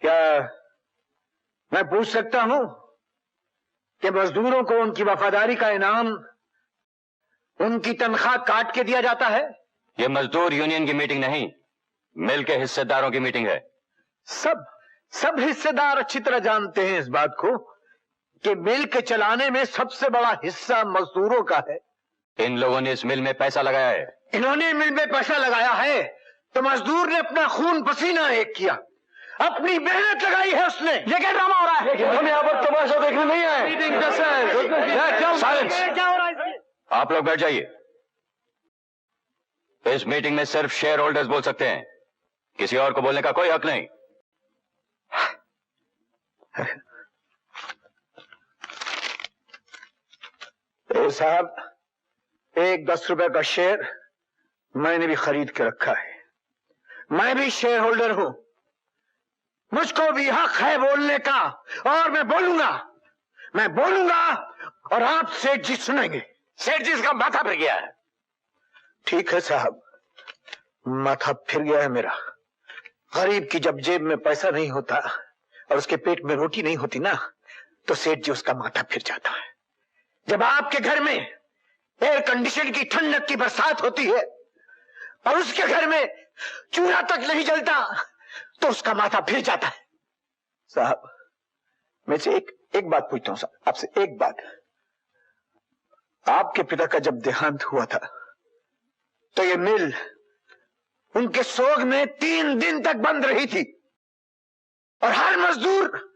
क्या मैं पूछ सकता हूं कि मजदूरों को उनकी वफादारी का इनाम उनकी तनख्वाह काट के दिया जाता है? यह मजदूर यूनियन की मीटिंग नहीं, मिल के हिस्सेदारों की मीटिंग है। सब हिस्सेदार अच्छी तरह जानते हैं इस बात को कि मिल के चलाने में सबसे बड़ा हिस्सा मजदूरों का है। इन लोगों ने इस मिल में पैसा लगाया है। इन्होंने मिल में पैसा लगाया है तो मजदूर ने अपना खून पसीना एक किया, अपनी मेहनत लगाई है उसने। ये क्या ड्रामा हो रहा है? हम यहाँ पर तमाशा देखने नहीं आए। आप लोग बैठ जाइए। इस मीटिंग में सिर्फ शेयर होल्डर्स बोल सकते हैं, किसी और को बोलने का कोई हक नहीं। साहब, एक 10 रुपए का शेयर मैंने भी खरीद के रखा है। मैं भी शेयर होल्डर हूं, मुझको भी हक है बोलने का, और मैं बोलूंगा और आप सेठ जी सुनेंगे। सेठ जी इसका माथा फिर गया है। ठीक है साहब, माथा फिर गया है मेरा। गरीब की जब जेब में पैसा नहीं होता और उसके पेट में रोटी नहीं होती ना, तो सेठ जी उसका माथा फिर जाता है। जब आपके घर में एयर कंडीशन की ठंडक की बरसात होती है और उसके घर में चूल्हा तक नहीं जलता, तो उसका माथा फिर जाता है। साहब, मैं से एक बात पूछता हूं साहब, आपसे एक बात। आपके पिता का जब देहांत हुआ था तो ये मिल उनके सोग में 3 दिन तक बंद रही थी और हर मजदूर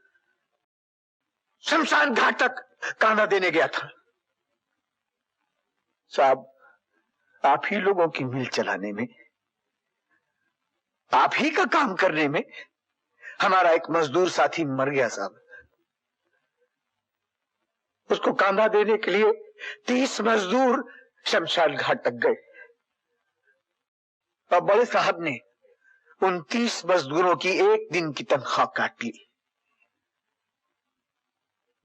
शमशान घाट तक कांधा देने गया था। साहब, आप ही लोगों की मिल चलाने में, आप ही का काम करने में हमारा एक मजदूर साथी मर गया साहब। उसको कांधा देने के लिए 30 मजदूर शमशान घाट तक गए और बड़े साहब ने उन 30 मजदूरों की एक दिन की तनख्वाह काट ली।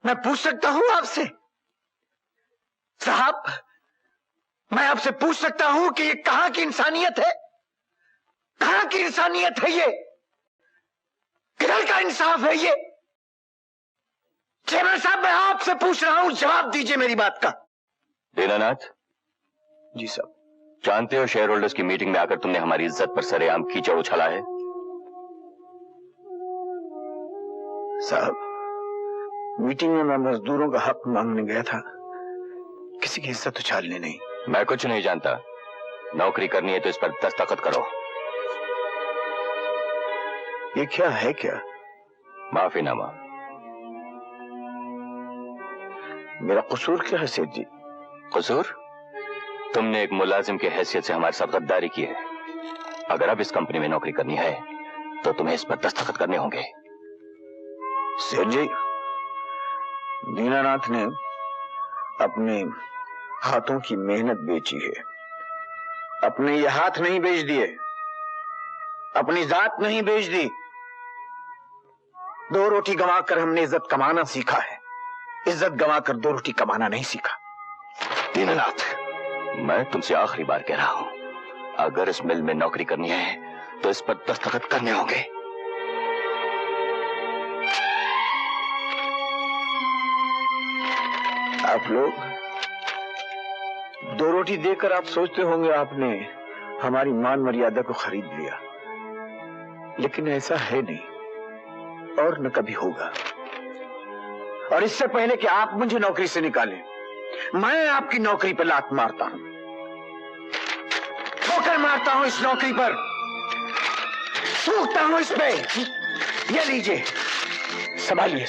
मैं पूछ सकता हूं आपसे साहब, मैं आपसे पूछ सकता हूं कि ये कहां की इंसानियत है? कहां की इंसानियत है ये? किधर का इंसाफ है ये? चेयरमैन साहब, मैं आपसे पूछ रहा हूं, जवाब दीजिए मेरी बात का। दीनानाथ जी साहब। जानते हो शेयर होल्डर्स की मीटिंग में आकर तुमने हमारी इज्जत पर सरेआम कीचड़ उछाला है। साहब, मीटिंग में मैं मजदूरों का हक मांगने गया था, किसी की इज्जत उछालने नहीं। मैं कुछ नहीं जानता, नौकरी करनी है तो इस पर दस्तखत करो। ये क्या है? क्या माफीनामा? मेरा कसूर क्या है सेठ जी? कसूर? तुमने एक मुलाजिम की हैसियत से हमारे साथ गद्दारी की है। अगर अब इस कंपनी में नौकरी करनी है तो तुम्हें इस पर दस्तखत करने होंगे। सेठ जी, दीनानाथ ने अपने हाथों की मेहनत बेची है। अपने ये हाथ नहीं बेच दिए, अपनी जात नहीं बेच दी। 2 रोटी गंवाकर हमने इज्जत कमाना सीखा है, इज्जत गंवाकर 2 रोटी कमाना नहीं सीखा। दीनानाथ, मैं तुमसे आखिरी बार कह रहा हूं, अगर इस मिल में नौकरी करनी है तो इस पर दस्तखत करने होंगे। आप लोग 2 रोटी देकर आप सोचते होंगे आपने हमारी मान मर्यादा को खरीद लिया, लेकिन ऐसा है नहीं और न कभी होगा। और इससे पहले कि आप मुझे नौकरी से निकालें, मैं आपकी नौकरी पर लात मारता हूं, ठोकर मारता हूं इस नौकरी पर, थूकता हूं इस पे। ये लीजिए, संभालिए।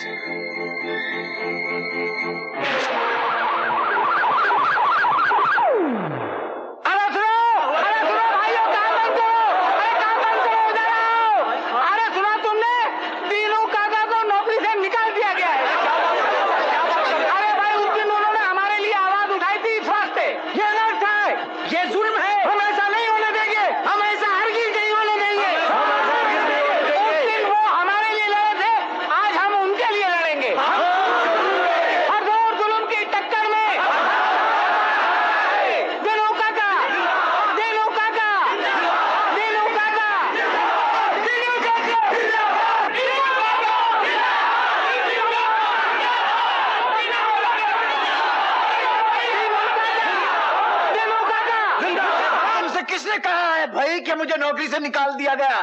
भाई कि मुझे नौकरी से निकाल दिया गया।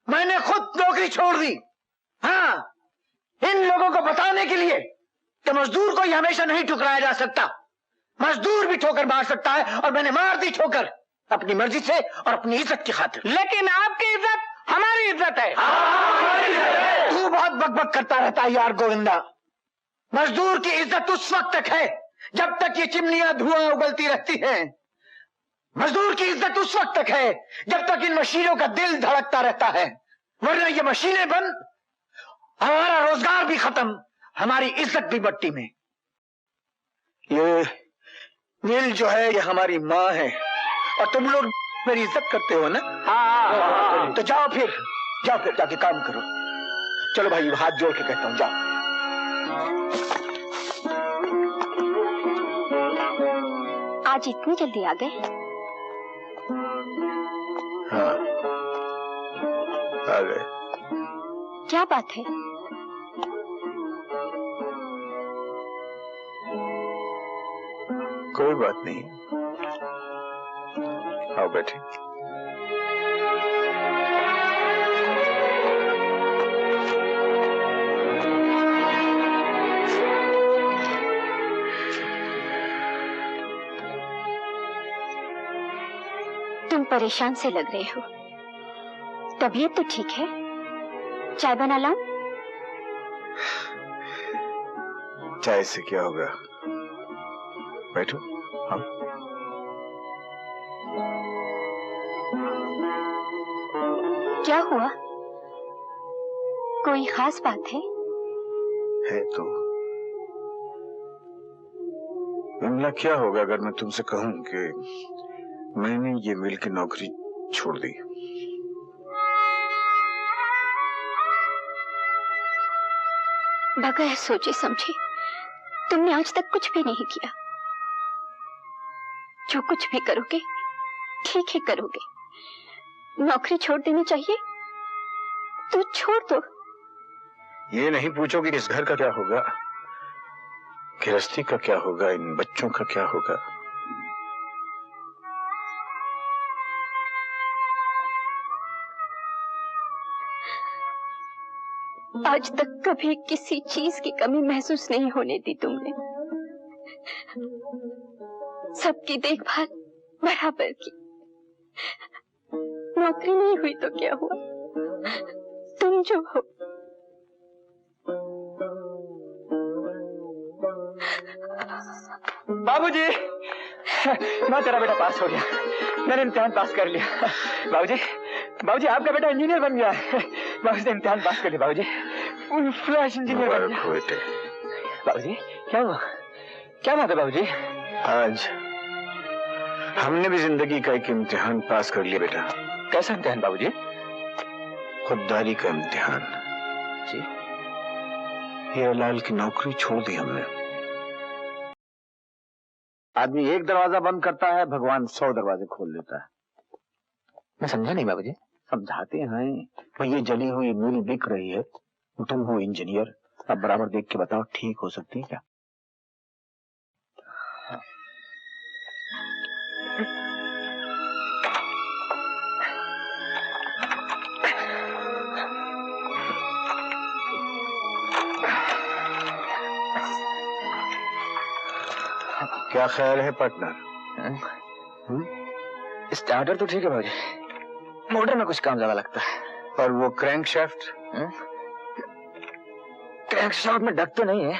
मैंने खुद नौकरी छोड़ दी। हाँ, इन लोगों को बताने के लिए कि मजदूर को ही हमेशा नहीं ठुकराया जा सकता। मजदूर भी ठोकर मार सकता है, और मैंने मार दी ठोकर अपनी मर्जी से और अपनी इज्जत की खातिर। लेकिन आपकी इज्जत हमारी इज्जत है। तू बहुत बकबक करता रहता है यार गोविंदा। मजदूर की इज्जत उस वक्त तक है जब तक ये चिमनियां धुआं उगलती रहती हैं। मजदूर की इज्जत उस वक्त तक है जब तक इन मशीनों का दिल धड़कता रहता है, वरना ये मशीनें बंद, हमारा रोजगार भी खत्म, हमारी इज्जत भी मट्टी में। ये मिल जो है ये हमारी माँ है, और तुम लोग मेरी इज्जत करते हो ना। हाँ। तो जाओ फिर जाके काम करो। चलो भाई, हाथ जोड़ के कहता हूं, जाओ। आज इतनी जल्दी आ गए? हाँ, आ गए। क्या बात है? कोई बात नहीं, आओ बैठे। तुम परेशान से लग रहे हो। तबीयत तो ठीक है? चाय बना लाऊं? चाय से क्या होगा, बैठो। हाँ, क्या हुआ? कोई खास बात है तो विमला, क्या होगा अगर मैं तुमसे कहूं कि मैंने ये मिल की नौकरी छोड़ दी? बगैर सोचे समझे तुमने आज तक कुछ भी नहीं किया। जो कुछ भी करोगे ठीक ही करोगे। नौकरी छोड़ देनी चाहिए तो छोड़ दो। ये नहीं पूछोगे कि इस घर का क्या होगा, गृहस्थी का क्या होगा, इन बच्चों का क्या होगा? आज तक कभी किसी चीज की कमी महसूस नहीं होने दी तुमने। सबकी देखभाल बराबर की। नौकरी नहीं हुई तो क्या हुआ, तुम जो हो। बाबूजी, मैं तेरा बेटा पास हो गया। मैंने इम्तिहान पास कर लिया। बाबूजी आपका बेटा इंजीनियर बन गया है। बाबूजी ने इम्तिहान पास कर लिया। बाबूजी फ्लैश इंजीनियर बन गया। बेटे, बाबूजी क्या हुआ? क्या बात है बाबूजी? आज हमने भी जिंदगी का एक इम्तिहान पास कर लिया बेटा। कैसा इम्तिहान बाबूजी? खुददारी का इम्तिहान जी। हीरालाल की नौकरी छोड़ दी हमने। आदमी एक दरवाजा बंद करता है, भगवान 100 दरवाजे खोल देता है। मैं समझा नहीं बाबूजी। समझाते हैं, तो ये जली हुई मिल बिक रही है, तुम हो इंजीनियर, अब बराबर देख के बताओ ठीक हो सकती है क्या? क्या ख्याल है पार्टनर? स्टार्टर तो ठीक है बाबूजी, मोटर में कुछ काम ज्यादा लगता है। और वो क्रैंकशाफ्ट? क्रैंकशाफ्ट में डक तो नहीं है,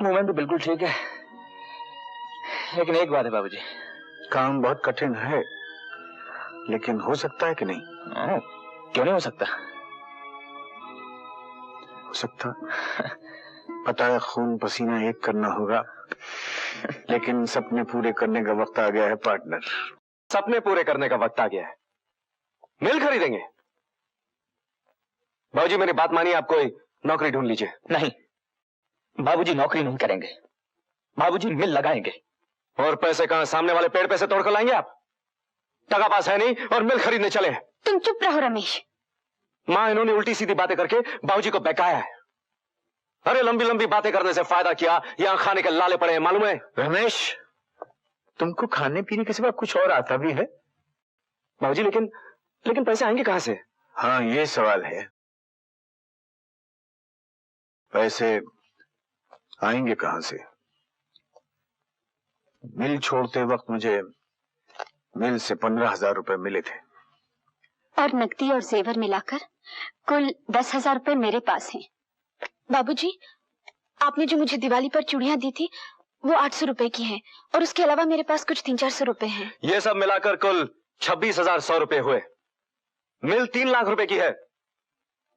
मूवमेंट भी बिल्कुल ठीक है। लेकिन एक बात है बाबूजी, काम बहुत कठिन है, लेकिन हो सकता है कि नहीं? क्यों नहीं हो सकता? हो सकता। पता है खून पसीना एक करना होगा, लेकिन सपने पूरे करने का वक्त आ गया है पार्टनर। सपने पूरे करने का वक्त आ गया है। मिल खरीदेंगे। बाबूजी मेरी बात मानिए, आप कोई नौकरी ढूंढ लीजिए। नहीं बाबूजी, नौकरी नहीं करेंगे। बाबूजी मिल लगाएंगे। और पैसे कहां? सामने वाले पेड़ पे से तोड़कर लाएंगे आप? टका पास है नहीं और मिल खरीदने चले। तुम चुप रहो रमेश। मां इन्होंने उल्टी सीधी बातें करके बाबूजी को बहकाया है। अरे लंबी लंबी बातें करने से फायदा क्या? यहां खाने के लाले पड़े हैं, मालूम है? रमेश, तुमको खाने पीने के सिवा कुछ और आता भी है? बाबूजी लेकिन लेकिन पैसे आएंगे कहाँ से? हाँ, ये सवाल है। पैसे आएंगे कहां से? मिल छोड़ते वक्त मुझे मिल से 15,000 रुपए मिले थे, और नकदी और जेवर मिलाकर कुल 10,000 रुपए मेरे पास हैं। बाबूजी, आपने जो मुझे दिवाली पर चूड़ियां दी थी वो 800 रुपए की हैं, और उसके अलावा मेरे पास कुछ 300-400 रुपए हैं। ये सब मिलाकर कुल 26,100 रुपए हुए। मिल 3 लाख रुपए की है।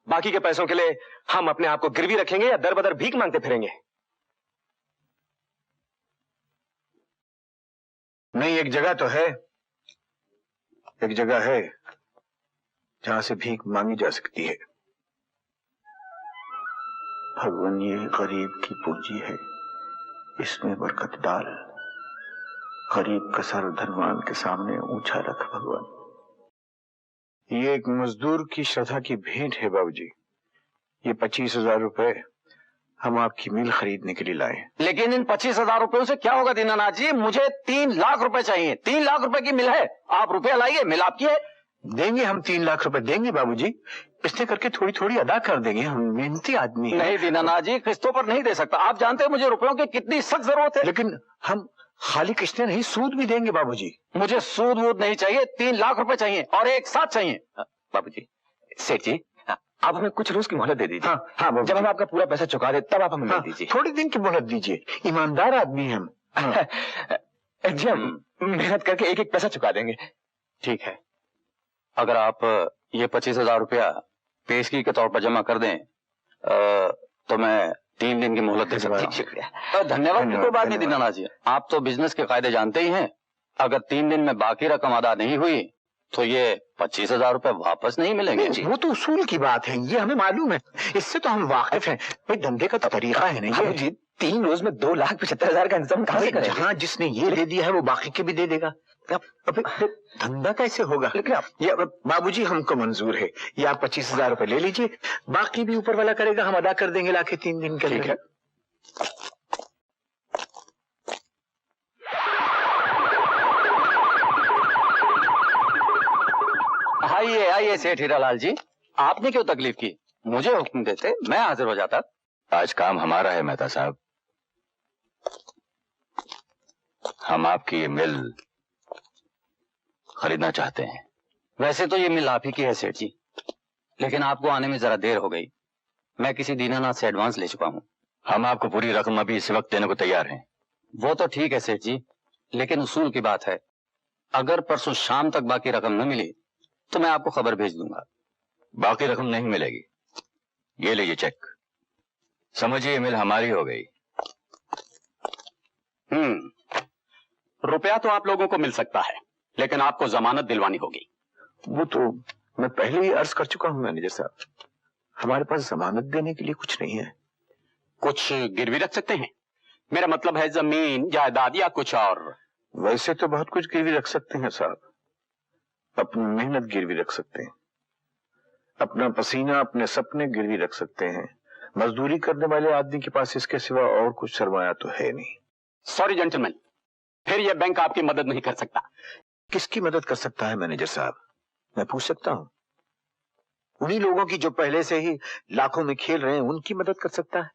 बाकी के पैसों के लिए हम अपने आप को गिरवी रखेंगे या दर बदर भीख मांगते फिरेंगे? नहीं, एक जगह तो है, एक जगह है जहां से भीख मांगी जा सकती है। भगवान, ये गरीब की पूंजी है, इसमें बरकत डाल। गरीब का सर धनवान के सामने ऊंचा रख भगवान। ये एक मजदूर की श्रद्धा की भेंट है बाबूजी। ये 25,000 रुपए हम आपकी मिल खरीदने के लिए लाए। लेकिन इन 25,000 रुपयों से क्या होगा दीनानाथ जी? मुझे 3 लाख रुपए चाहिए। 3 लाख रुपए की मिल है, आप रुपया लाइए, मिल आपकी है। देंगे, हम 3 लाख रुपए देंगे बाबूजी। किस्तें करके थोड़ी थोड़ी अदा कर देंगे, हम मेहनती आदमी हैं। नहीं दीनानाथ जी, किस्तों पर नहीं दे सकता। आप जानते हैं मुझे रुपयों की कितनी सख्त जरूरत है। लेकिन हम खाली किस्तें नहीं, सूद भी देंगे बाबूजी। मुझे सूद वूद नहीं चाहिए, 3 लाख रुपए चाहिए और एक साथ चाहिए। बाबूजी, सेठ जी, आप हमें कुछ रोज की मोहलत दे दीजिए। हाँ हाँ बाबूजी। जब हम आपका पूरा पैसा चुका दे तब आप हमें मिल दीजिए। थोड़े दिन की मोहलत दीजिए, ईमानदार आदमी हम। जी, हम मेहनत करके एक एक पैसा चुका देंगे। ठीक है, अगर आप ये 25,000 रुपया पेशगी के तौर पर जमा कर दें तो मैं 3 दिन की मोहलत दे सकता हूँ। शुक्रिया। धन्यवाद की कोई बात नहीं दीनानाथ जी, आप तो बिजनेस के कायदे जानते ही हैं। अगर 3 दिन में बाकी रकम अदा नहीं हुई तो ये 25,000 रुपए वापस नहीं मिलेंगे। वो तो उसूल की बात है, ये हमें मालूम है, इससे तो हम वाकिफ हैं। भाई धंधे का तो तरीका है नहीं जी, 3 रोज में 2,75,000 का इंतजाम कहाँ से करेंगे? जहाँ जिसने ये दे दिया है वो बाकी के भी दे देगा। अबे धंधा कैसे होगा? लेकिन ये बाबूजी हमको मंजूर है, ये आप 25,000 रुपए ले लीजिए, बाकी भी ऊपर वाला करेगा, हम अदा कर देंगे लाके 3 दिन के अंदर। आइए आइए सेठ हीरालाल जी, आपने क्यों तकलीफ की? मुझे हुक्म देते, मैं हाजिर हो जाता। आज काम हमारा है मेहता साहब। हम आपकी ये मिल खरीदना चाहते हैं। वैसे तो ये मिल आप ही की है सेठ जी, लेकिन आपको आने में जरा देर हो गई। मैं किसी दीनानाथ से एडवांस ले चुका हूँ। हम आपको पूरी रकम अभी इस वक्त देने को तैयार हैं। वो तो ठीक है सेठ जी, लेकिन उसूल की बात है, अगर परसों शाम तक बाकी रकम न मिली तो मैं आपको खबर भेज दूंगा। बाकी रकम नहीं मिलेगी। ये लीजिए चेक, समझिए मिल हमारी हो गई। रुपया तो आप लोगों को मिल सकता है, लेकिन आपको जमानत दिलवानी होगी। वो तो मैं पहले ही अर्ज कर चुका हूँ मैनेजर साहब, हमारे पास जमानत देने के लिए कुछ नहीं है। कुछ गिरवी रख सकते हैं? मेरा मतलब है जमीन जायदाद या कुछ और। वैसे तो बहुत कुछ गिरवी रख सकते हैं साहब, अपनी मेहनत गिरवी रख सकते हैं, अपना पसीना, अपने सपने गिरवी रख सकते हैं। मजदूरी करने वाले आदमी के पास इसके सिवा और कुछ सरमाया तो है नहीं। सॉरी जेंटलमैन, फिर यह बैंक आपकी मदद नहीं कर सकता। किसकी मदद कर सकता है मैनेजर साहब, मैं पूछ सकता हूँ? उन्हीं लोगों की जो पहले से ही लाखों में खेल रहे हैं, उनकी मदद कर सकता है।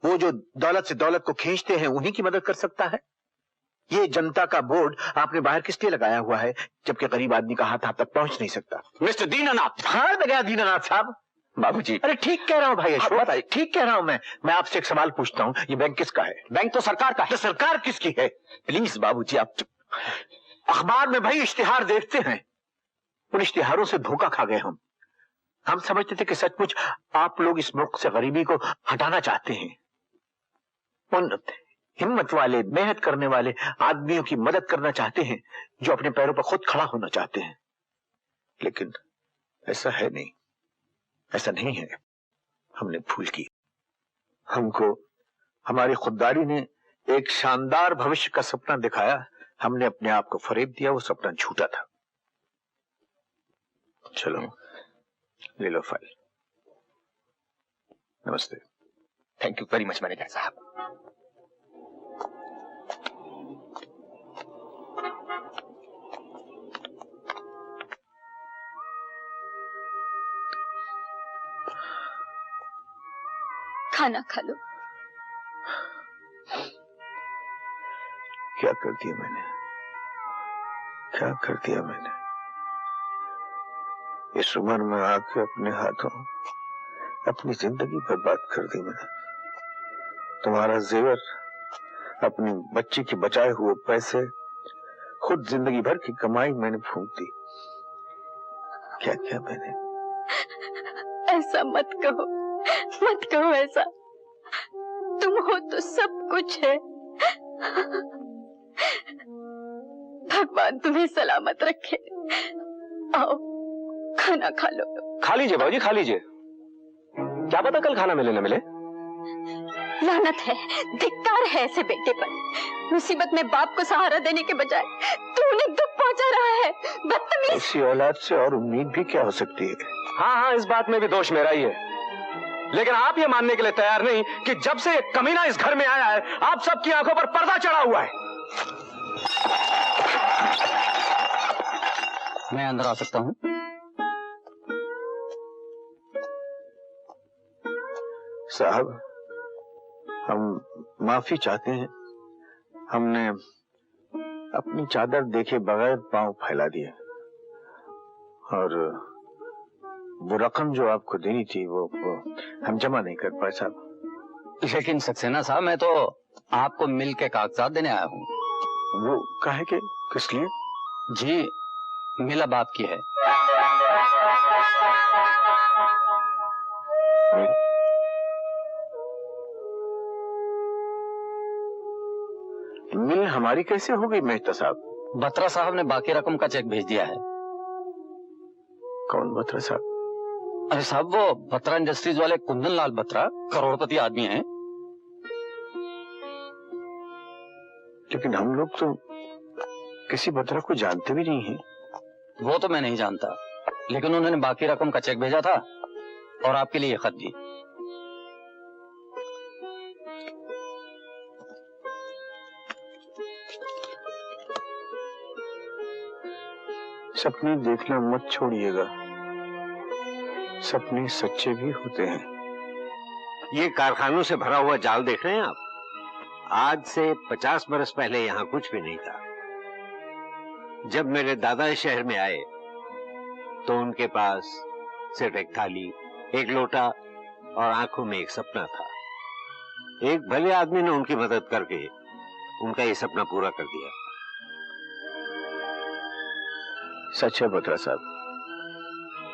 वो जो दौलत से दौलत को खींचते हैं, उन्हीं की मदद कर सकता है। ये जनता का बोर्ड आपने बाहर किस लिए लगाया हुआ है, जबकि गरीब आदमी का हाथ आप तक पहुंच नहीं सकता? मिस्टर दीनानाथ। हाँ गया दीनानाथ साहब। बाबूजी, अरे ठीक कह रहा हूँ भाई अशोक, ठीक कह रहा हूँ मैं आपसे एक सवाल पूछता हूँ, ये बैंक किसका है? बैंक तो सरकार का है। तो सरकार किसकी है? प्लीज बाबूजी आप अखबार में भाई इश्तिहार देखते हैं, उन इश्तिहारों से धोखा खा गए हम समझते थे कि सचमुच आप लोग इस मुल्क से गरीबी को हटाना चाहते हैं, उन हिम्मत वाले, मेहनत करने वाले आदमियों की मदद करना चाहते हैं जो अपने पैरों पर खुद खड़ा होना चाहते हैं। लेकिन ऐसा है नहीं, ऐसा नहीं है। हमने भूल की। हमको हमारी खुददारी ने एक शानदार भविष्य का सपना दिखाया, हमने अपने आप को फरेब दिया, वो सपना झूठा था। चलो ले लो फाइल। नमस्ते। Thank you very much manager साहब। खाना खा लो। क्या कर दिया मैंने, क्या कर दिया मैंने? इस उम्र में आके अपने हाथों अपनी जिंदगी बर्बाद कर दी मैंने। तुम्हारा जेवर, अपनी बच्ची के बचाए हुए पैसे, खुद जिंदगी भर की कमाई मैंने फूंक दी। क्या किया मैंने? ऐसा मत कहो, मत कहो ऐसा। तुम हो तो सब कुछ है। भगवान तुम्हें सलामत रखे। आओ खाना खा लो। खा लीजिए बाबूजी, खा लीजिए। क्या पता कल खाना मिले न मिले। लानत है, धिक्कार है ऐसे बेटे पर। मुसीबत में बाप को सहारा देने के बजाय तू उन्हें दुख पहुंचा रहा है। बदतमीज। इसी औलाद से और उम्मीद भी क्या हो सकती है? हाँ हाँ, इस बात में भी दोष मेरा ही है, लेकिन आप ये मानने के लिए तैयार नहीं कि जब से ये कमीना इस घर में आया है, आप सबकी आंखों पर पर्दा चढ़ा हुआ है। मैं अंदर आ सकता हूँ? साहब, हम माफी चाहते हैं। हमने अपनी चादर देखे बगैर पांव फैला दिए, और वो रकम जो आपको देनी थी वो हम जमा नहीं कर पाए साहब। लेकिन सक्सेना साहब, मैं तो आपको मिल के कागजात देने आया हूँ। वो काहे के, किस लिए? जी, मिल अब आपकी है। मिल हमारी कैसे हो गई मेहता साहब? बत्रा साहब ने बाकी रकम का चेक भेज दिया है। कौन बत्रा साहब? अरे साहब, वो बत्रा इंडस्ट्रीज वाले कुंदन लाल बत्रा करोड़पति आदमी हैं। लेकिन हम लोग तो किसी बत्रा को जानते भी नहीं हैं। वो तो मैं नहीं जानता, लेकिन उन्होंने बाकी रकम का चेक भेजा था और आपके लिए खत भी। सपने देखना मत छोड़िएगा, सपने सच्चे भी होते हैं। ये कारखानों से भरा हुआ जाल देख रहे हैं आप? आज से 50 बरस पहले यहाँ कुछ भी नहीं था। जब मेरे दादा इस शहर में आए तो उनके पास सिर्फ एक थाली, एक लोटा और आंखों में एक सपना था। एक भले आदमी ने उनकी मदद करके उनका ये सपना पूरा कर दिया। सच है बत्रा साहब,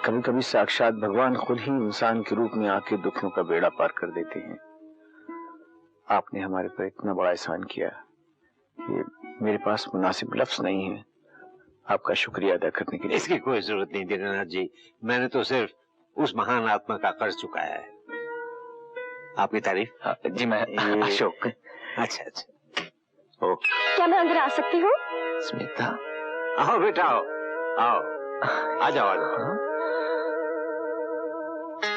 कभी कभी साक्षात भगवान खुद ही इंसान के रूप में आके दुखों का बेड़ा पार कर देते हैं। आपने हमारे पर इतना बड़ा एहसान किया, ये मेरे पास मुनासिब लफ्ज नहीं है आपका शुक्रिया अदा करने के लिए। इसकी कोई जरूरत नहीं दीनानाथ जी, मैंने तो सिर्फ उस महान आत्मा का कर्ज चुकाया है। आपकी तारीफ? जी मैं अशोक। अच्छा अच्छा, ओके। क्या मैं अंदर आ सकती हूँ? स्मिता, आओ बेटा, आओ आओ, आ जाओ आ जाओ,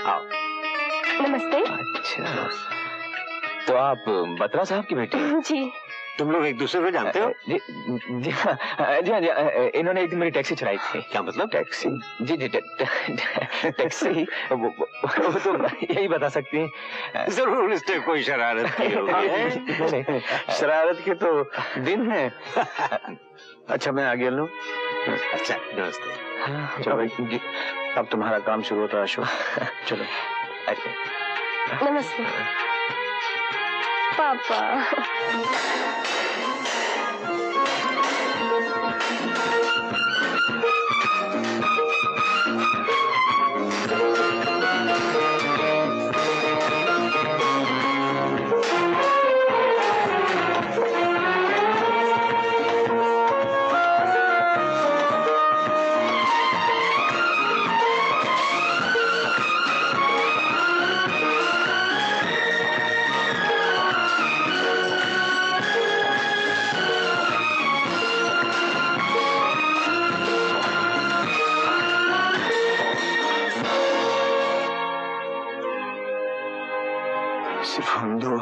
आओ। नमस्ते। अच्छा, तो आप बत्रा साहब की बेटी? जी। तुम लोग एक दूसरे को जानते हो? जी जी हाँ, जी हाँ, इन्होंने एक दिन मेरी टैक्सी चुराई थी। क्या मतलब? टैक्सी? जी जी, टैक्सी। वो तो यही बता सकती हैं। जरूर इसने कोई शरारत की होगी। नहीं, शरारत के तो दिन है। अच्छा मैं आगे लूं? अच्छा, नमस्ते। चलो भाई, अब तुम्हारा काम शुरू होता है अशोक। चलो। नमस्ते पापा। सिर्फ हम दो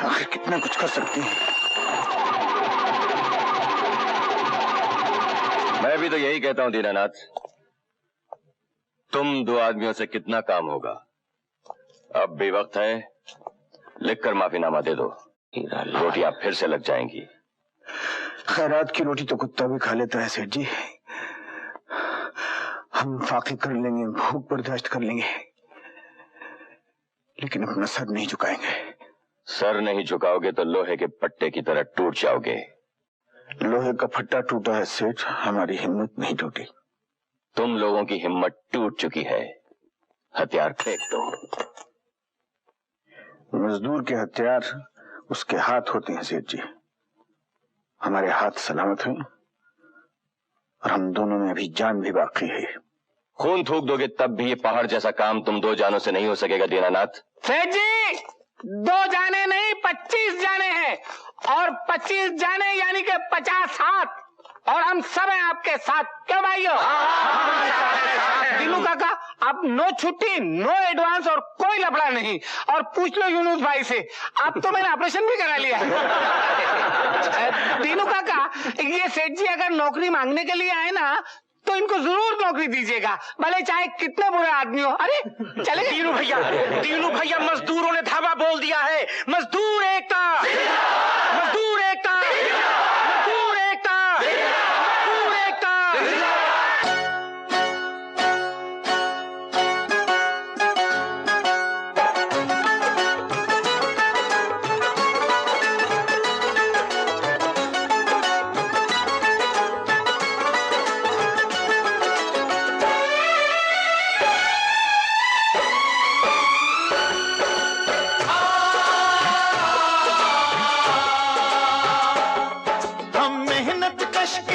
आखिर कितना कुछ कर सकते हैं। मैं भी तो यही कहता हूं दीनानाथ, तुम दो आदमियों से कितना काम होगा। अब भी वक्त है, लिखकर माफीनामा दे दो, रोटियां फिर से लग जाएंगी। खैरात की रोटी तो कुत्ता भी खा लेता है सेठ जी। हम फाकी कर लेंगे, भूख बर्दाश्त कर लेंगे, लेकिन अपना सर नहीं झुकाएंगे। सर नहीं झुकाओगे तो लोहे के पट्टे की तरह टूट जाओगे। लोहे का फट्टा टूटा है सेठ, हमारी हिम्मत नहीं टूटी। तुम लोगों की हिम्मत टूट चुकी है, हथियार फेंक दो। मजदूर के हथियार उसके हाथ होते हैं सेठ जी। हमारे हाथ सलामत हैं और हम दोनों में अभी जान भी बाकी है। खून थूक दोगे तब भी ये पहाड़ जैसा काम तुम दो जानों से नहीं हो सकेगा दीनानाथ। सेठ जी, 2 जाने नहीं 25 जाने हैं, और 25 जाने यानी कि 50 हाथ, और हम सब हैं आपके साथ। क्यों भाइयों? दिनू काका, आप नो छुट्टी, नो एडवांस और कोई लफड़ा नहीं। और पूछ लो यूनुस भाई से, अब तो मैंने ऑपरेशन भी करा लिया। दिनू काका, ये सेठ जी अगर नौकरी मांगने के लिए आए ना, तो इनको जरूर नौकरी दीजिएगा, भले चाहे कितने बुरे आदमी हो। अरे चले दीनू भैया मजदूरों ने धावा बोल दिया है। मजदूर एकता, मजदूर एकता, मजदूर एकता, मजदूर एकता।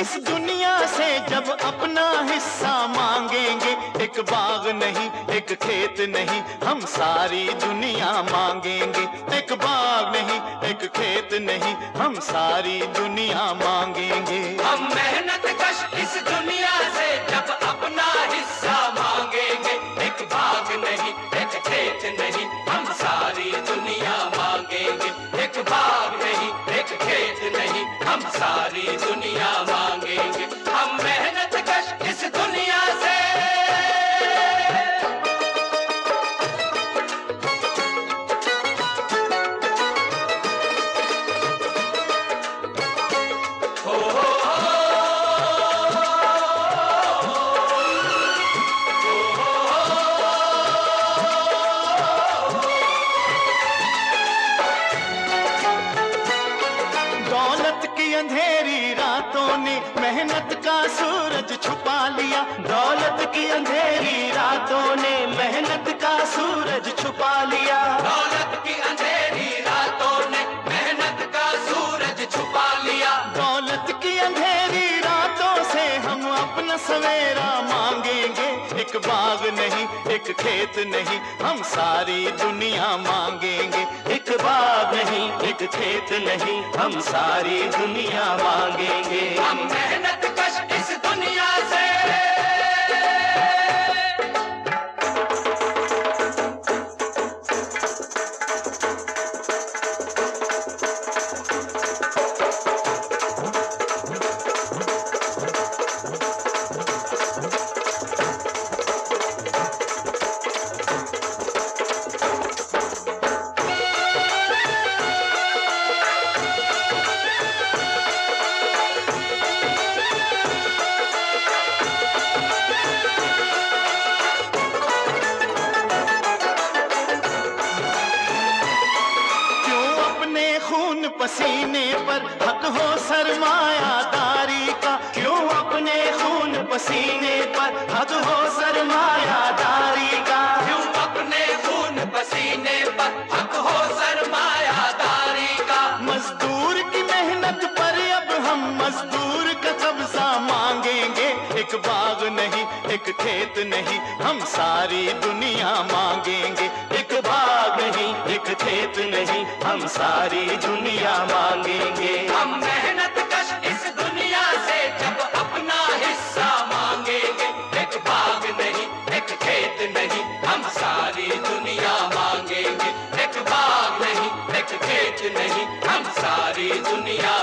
इस दुनिया से जब अपना हिस्सा मांगेंगे, एक बाग नहीं एक खेत नहीं हम सारी दुनिया मांगेंगे। एक बाग नहीं एक खेत नहीं हम सारी दुनिया मांगेंगे। हम मेहनत कश इस दुनिया से जब अपना हिस्सा मांगेंगे, एक बाग नहीं एक खेत नहीं हम सारी दुनिया मांगेंगे। एक बाग नहीं एक खेत नहीं हम सारी दुनिया मांगेंगे। हम मेहनत कश इस दुनिया से अंधेरी रातों ने मेहनत का सूरज छुपा लिया। दौलत की अंधेरी रातों ने मेहनत का सूरज छुपा लिया। दौलत की अंधेरी रातों ने मेहनत का सूरज छुपा लिया। दौलत की अंधेरी रातों से हम अपना सवेरा मांगेंगे। एक बाग नहीं एक खेत नहीं हम सारी दुनिया मांगेंगे। एक बाग नहीं एक खेत नहीं हम सारी दुनिया मांगेंगे। हम मेहनत कश इस दुनिया से पसीने पर हक हो सरमायादारी का। क्यों अपने खून पसीने पर हक हो सरमायादारी का। क्यों अपने खून पसीने पर हक हो सरमायादारी का। मजदूर की मेहनत पर अब हम मजदूर का कब्जा मांगेंगे। एक बाग नहीं एक खेत नहीं हम सारी दुनिया मांगेंगे। एक बाग नहीं एक खेत नहीं हम सारी दुनिया मांगेंगे। हम मेहनत कश इस दुनिया से जब अपना हिस्सा मांगेंगे। एक बाग नहीं एक खेत नहीं हम सारी दुनिया मांगेंगे। एक बाग नहीं एक खेत नहीं हम सारी दुनिया